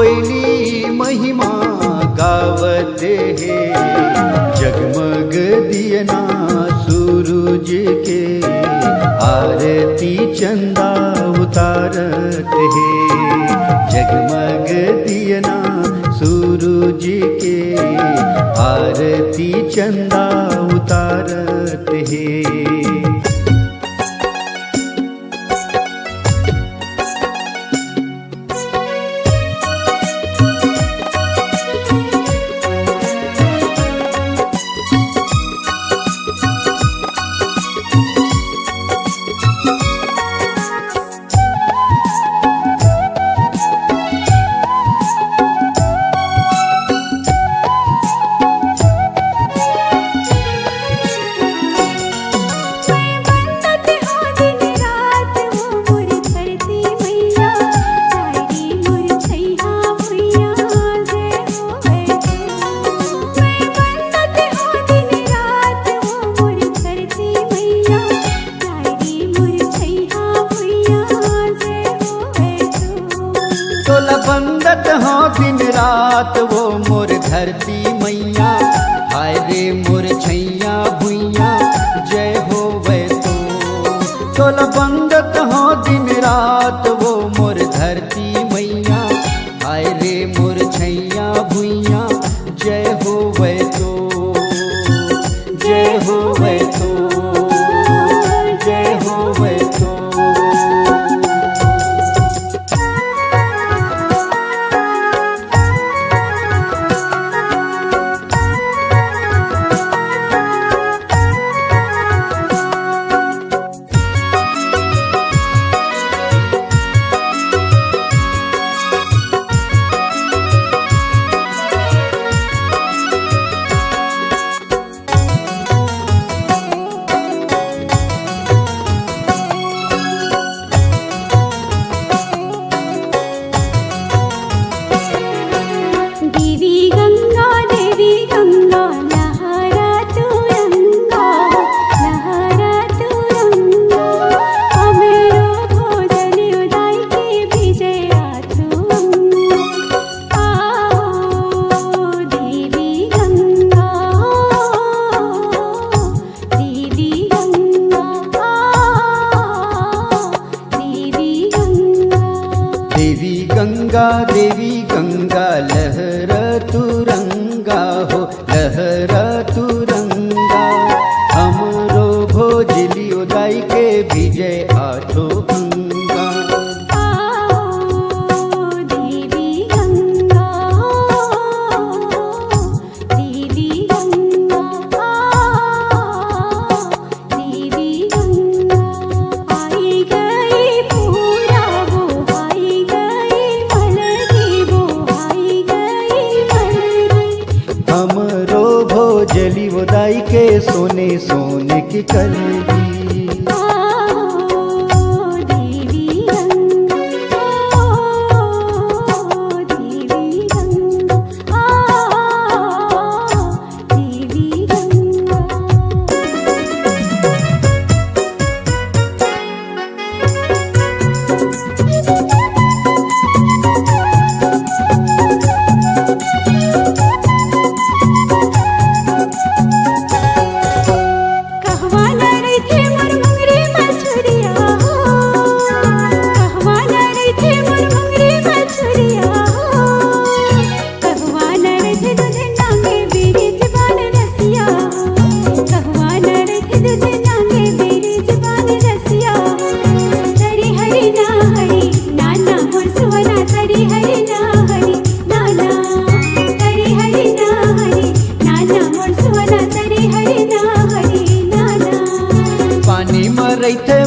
कोयली महिमा गावत है, जगमग दियना सूरज के आरती चंदा उतारत है। जगमग दियना सूरज के आरती चंदा उतारत है। बंदत हाँ दिन रात वो मोर धरती मैया, हाय रे मोर छैया भुइया जय हो वै तो। तोला बंदत हाँ दिन रात वो मोर धरती मैया, हाय रे मोर छैया भुइया जय हो वै तो, जय हो वै तो, जय हो वै तो। देवी गंगा लहरा तुरंगा हो, लहरा तुरंगा। हमरो भोजलियो दाई के विजय आठो अंगा। देवी गंगा, देवी गंगा, देवी गंगा। आई गई पूरा वो, आई गई हमरो भोजली दाई के सोने सोने की कलगी।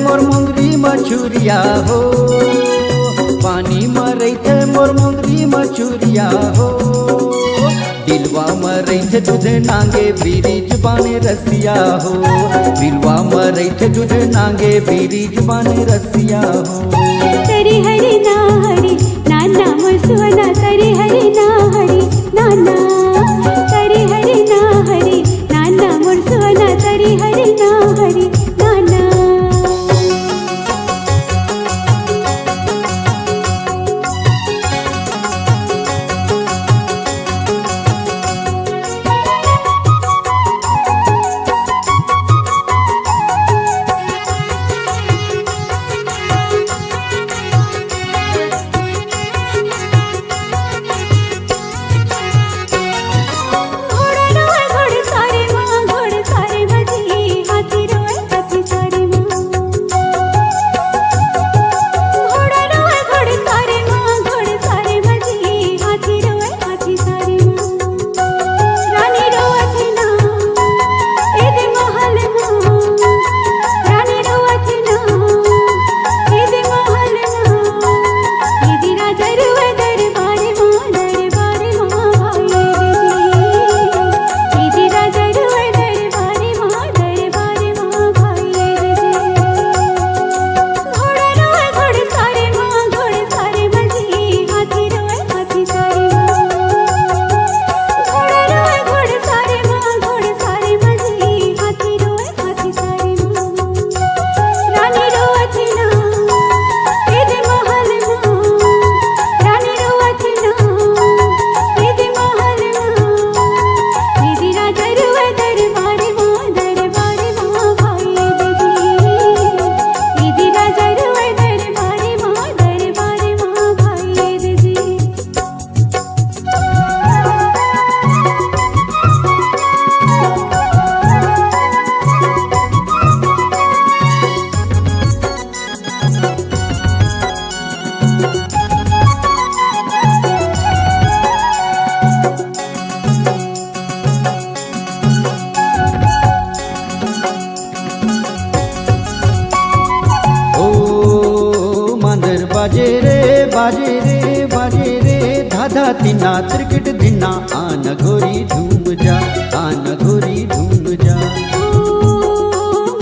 मोर मुंगरी मछुरिया हो, पानी मरई थे मोर मुंगरी मछुरिया हो। दिलवा मरई थे दूध नांगे बीरीज बाने रसिया हो, दिलवा मरई थे दूध नांगे बीरीज बाने रसिया हो। तरी हरी ना हरी नाना मसुवना, तरी हरी ना हरी नाना, तरी हरी ना हरी नाना मसुवना, तरी हरी ना हरी नाना। धाधा तिना त्रिकट धिना आन गोरी झूम जा, आन गोरी झूम जा।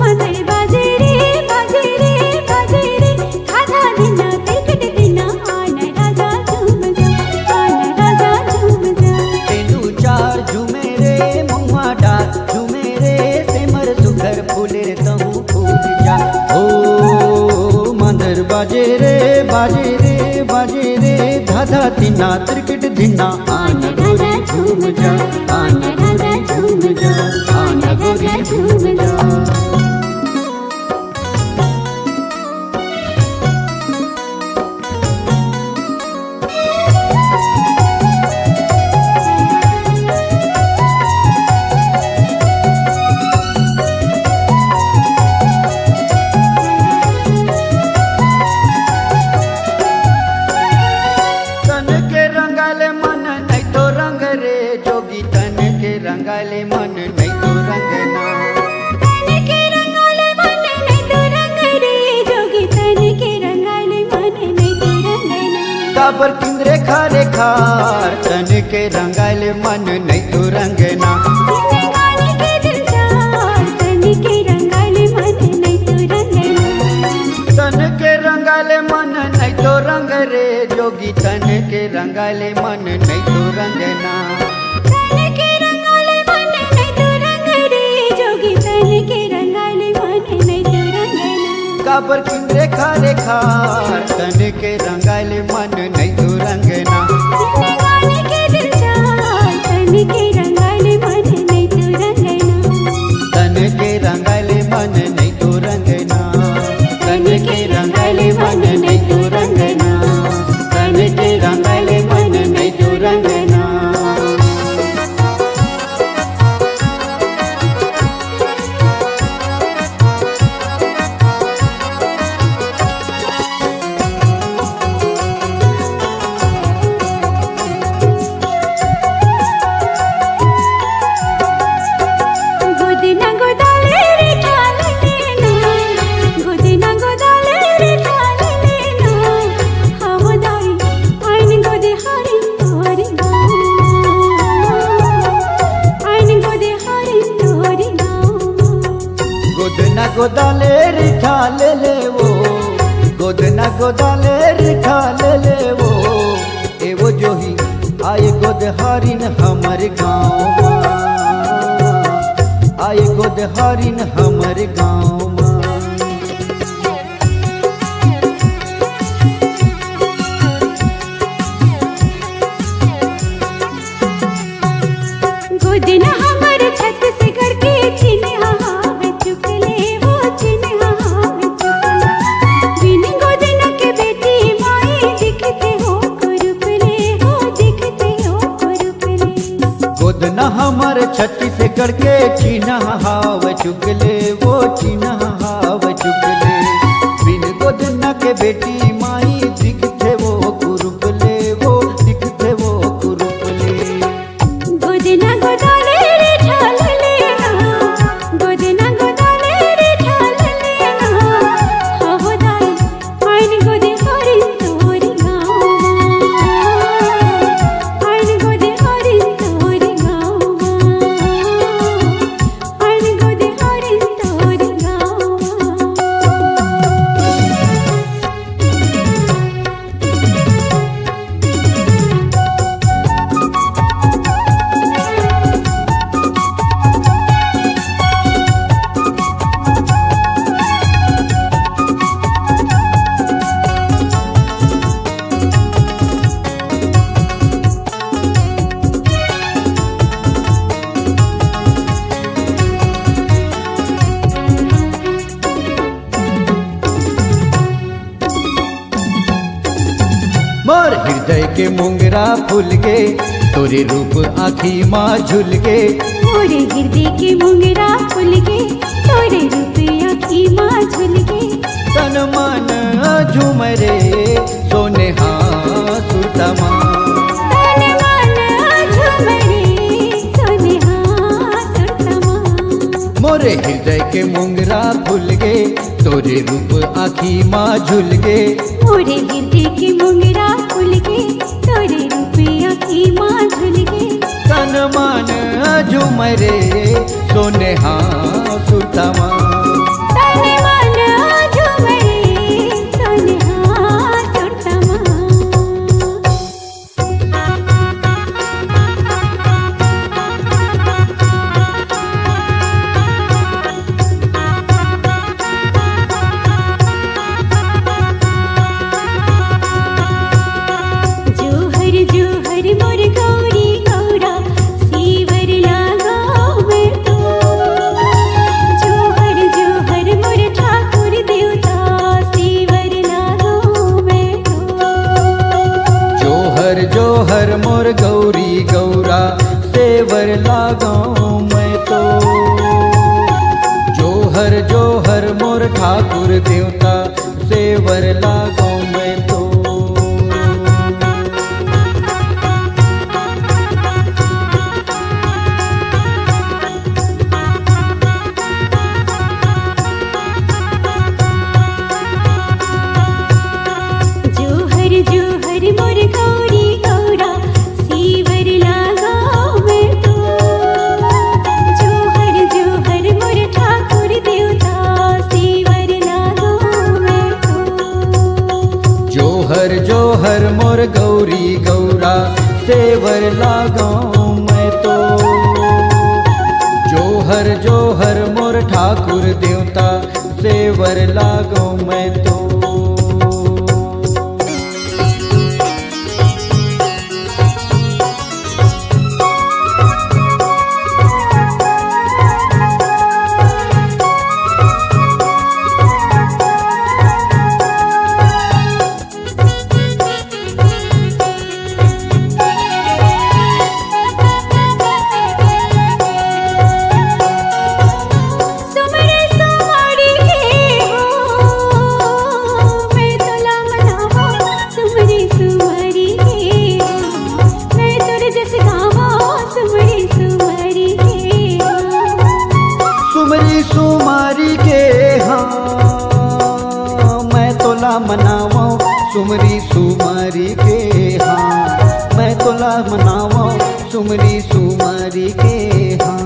मांदर बाजे रे बाजे रे बाजे रे, धाधा धिना त्रिकट धिना आन राजा झूम जा, आन राजा झूम जा। तेनू चार झूमे रे मुआ डार झूमे रे सेमर सुखर फूले तहु फूल जा। ओ मांदर बाजे रे बाजे रे बाजे रे, धाधा तिना त्रिकट धिना आन गोरी झूम जा, आन गोरी झूम जा, आन गोरी झूम जा। रंगाले मन नहीं तो रंगना, तन के रंगाले मन नहीं तो रंग रे जोगी, तन के रंगाले मन नहीं तो रंगना। काबर किंद्रे खारे खार तन के रंगाले मन नहीं तो रंगना। जिंदगानी के दिलदार तन के रंगाले मन नहीं तो रंगना। तन के रंगाले मन नहीं तो रंग रे जोगी, तन के रंगाले मन नहीं तो रंगना। काबर किंद्रे खारे खार तन के रंगाले मन नहीं तो रंगना। जिंदगानी के दिलदार तन के रंगाले मन नहीं तो रंगना। तन के रंगाले मन नहीं तो रंगना, तन के रंगाले मन नहीं तो रंगना, तन के रंगाले मन नहीं तो रंगना। गोदाले रिठा ले ले वो, गोदना गोदाले रिठा ले ले वो, ए वो जो ही आए गोद हारिन हमर गाँव, आए गोद हारिन हमर गाँव। गोदना हमर छत से करके चिन्हा गोदना हमर छत्ती से करके चीना हाव चुगले वो, चीना हाव चुगले। बिन गोदना के बेटी माई दिखते वो कुरुपले, वो दिखते वो कुरुपले। गोदना गोदाले रे ठाल लेना, गोदना गोदाले रे ठाल लेना। हो दाई आइन गोदे हरिन तोरी गाँव, आइन गोदे हरिन तोरी गाँव, आइन गोदे हरिन तोरी गाँव। मोर हृदय के मुंगरा फूल गे, तोरे रूप आँखी माँ झुल गे। मोरे हृदय के मुंगरा फूल गे, तोरे रूप आँखी माँ झुल गे। तन मन झूमरे सोने हाँ सुतमा, तन मन झूमरे सोने हाँ सुतमा। मोरे हृदय के मुंगरा फूल गे, तोरे रूप आँखी माँ झुल गे। मोरे हृदय के मुंगरा फूल गे, तोरे रूप मन झुमरे सोनेहा सुतमा तन मन झुमरे सोनेहा सुतमा जोहर जोहर मोर गौरी गौरा सीवर लागो मैं तो जोहर जोहर मोर ठाकुर देवता सीवर लागो मैं तो जोहर जोहर मोर गौरी गौरा सेवर लगाऊं मैं तो जोहर जोहर मोर ठाकुर देवता सेवर लगाऊं मैं तो जोहर जोहर मोर गौरी गौरा सीवर लागो मैं तो जोहर जोहर मोर ठाकुर देवता सीवर लागो मैं तो जोहर जोहर मोर गौरी गौरा सेवर लगाऊं मैं तो जोहर जोहर मोर ठाकुर देवता सेवर लगाऊं मैं तो सुमरे सुमारी के हो मैं तोला मनावा सुमरे सुमारी के मैं तोर जस गावा सुमरे सुमारी के सुमरी सुमारी के हाँ मैं तोला मनावा सुमरी सुमारी के हाँ मैं तोला मनावा सुमरी सुमारी के हाँ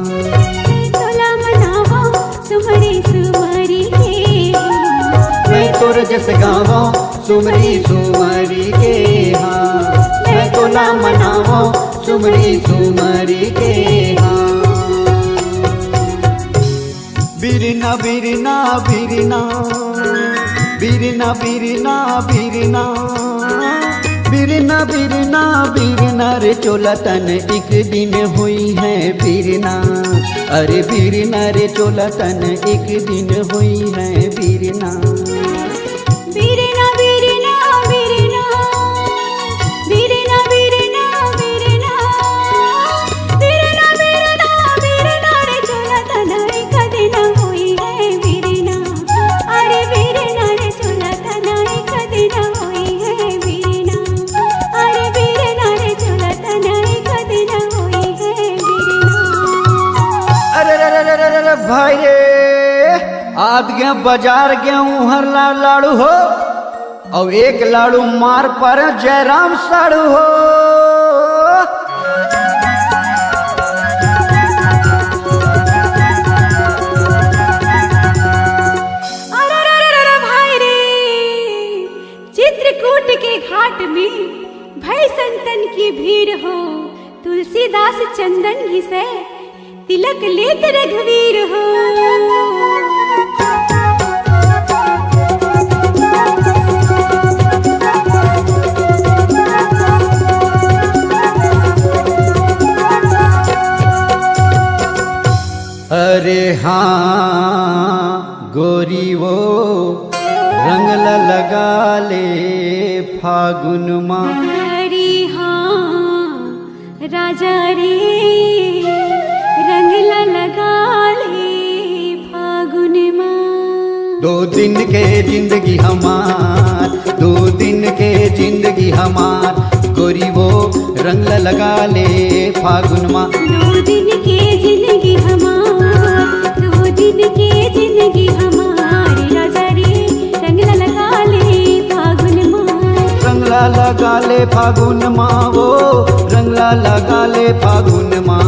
तोला मनावा सुमरे सुमारी के मैं तोर जस गावा सुमरी सुमरी के हाँ मैं तोला मनावा सुमरी सुमरी के हाँ बिरना बिरना बिरना बिरना बिरना बिरना बिरना बिरना बिरना रे चोला तन एक दिन हुई है बिरना अरे बिरना रे चोला तन एक दिन हुई है बिरना बीरना बीरना बीरना बीरना बीरना बीरना बीरना बीरना बीरना रे चोला तनाई कदे न होई है बीरना अरे बीरना रे चोला तनाई कदे न होई है बीरना अरे बीरना रे चोला तनाई कदे न होई है बीरना अरे रे रे रे रे भाई रे आज गया बाजार गया हर लाड़ू हो और एक लाड़ू मार पर जयराम साड़ू हो अरे भाई रे चित्रकूट के घाट में भय संतन की भीड़ हो तुलसीदास चंदन घिसे तिलक लेत रघुवीर हो अरे हाँ गोरी वो रंग लगा ले फागुन माँ अरे हाँ राजा रे रंग लगा ले फागुन माँ दो दिन के जिंदगी हमार दो दिन के जिंदगी हमार गोरी वो रंग लगा ले फागुन माँ 2 दिन के जिंदगी हमार 2 दिन के जिंदगी हमारी राजा रे रंगला लगा ले फागुन माँ रंगला लगा ले फागुन माँ वो रंगला लगा ले फागुन माँ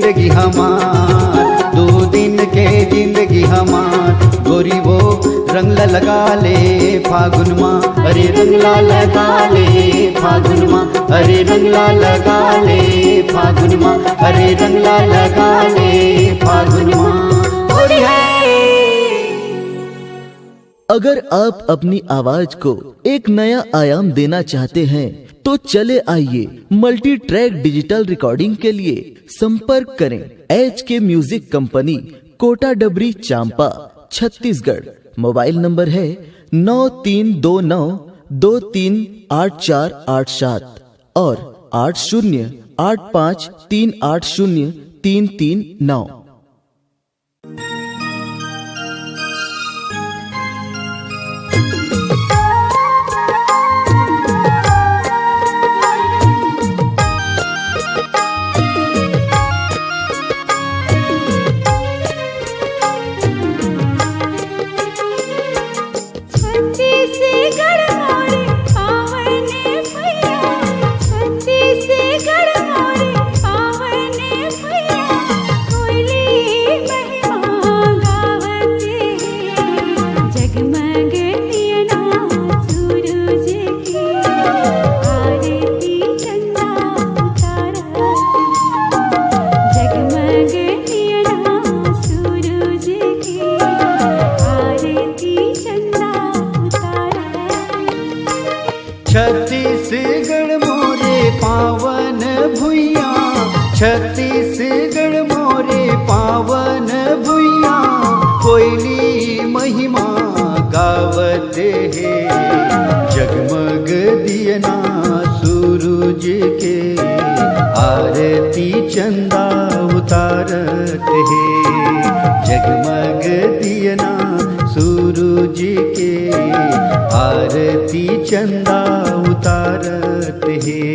जिंदगी हमार, 2 दिन के जिंदगी हमार। गोरी वो रंगला लगा ले फागुन माँ, अरे रंगला लगा ले फागुन माँ, अरे रंगला लगा ले फागुन माँ, अरे रंगला लगा ले फागुन माँ। होली है। अगर आप अपनी आवाज को एक नया आयाम देना चाहते हैं तो चले आइए मल्टी ट्रैक डिजिटल रिकॉर्डिंग के लिए संपर्क करें HK म्यूजिक कंपनी, कोटा डबरी, चांपा, छत्तीसगढ़। मोबाइल नंबर है 9329238487 और 8085380339। छत्तीसगढ़ मोरे पावन भुइया, छत्तीसगढ़ मोरे पावन भुइया, कोयली महिमा गावत है। जगमग दियना सूरज के, आरती चंदा उतारत है। जगमग दियना सूरज के, आरती चंदा उतारत है।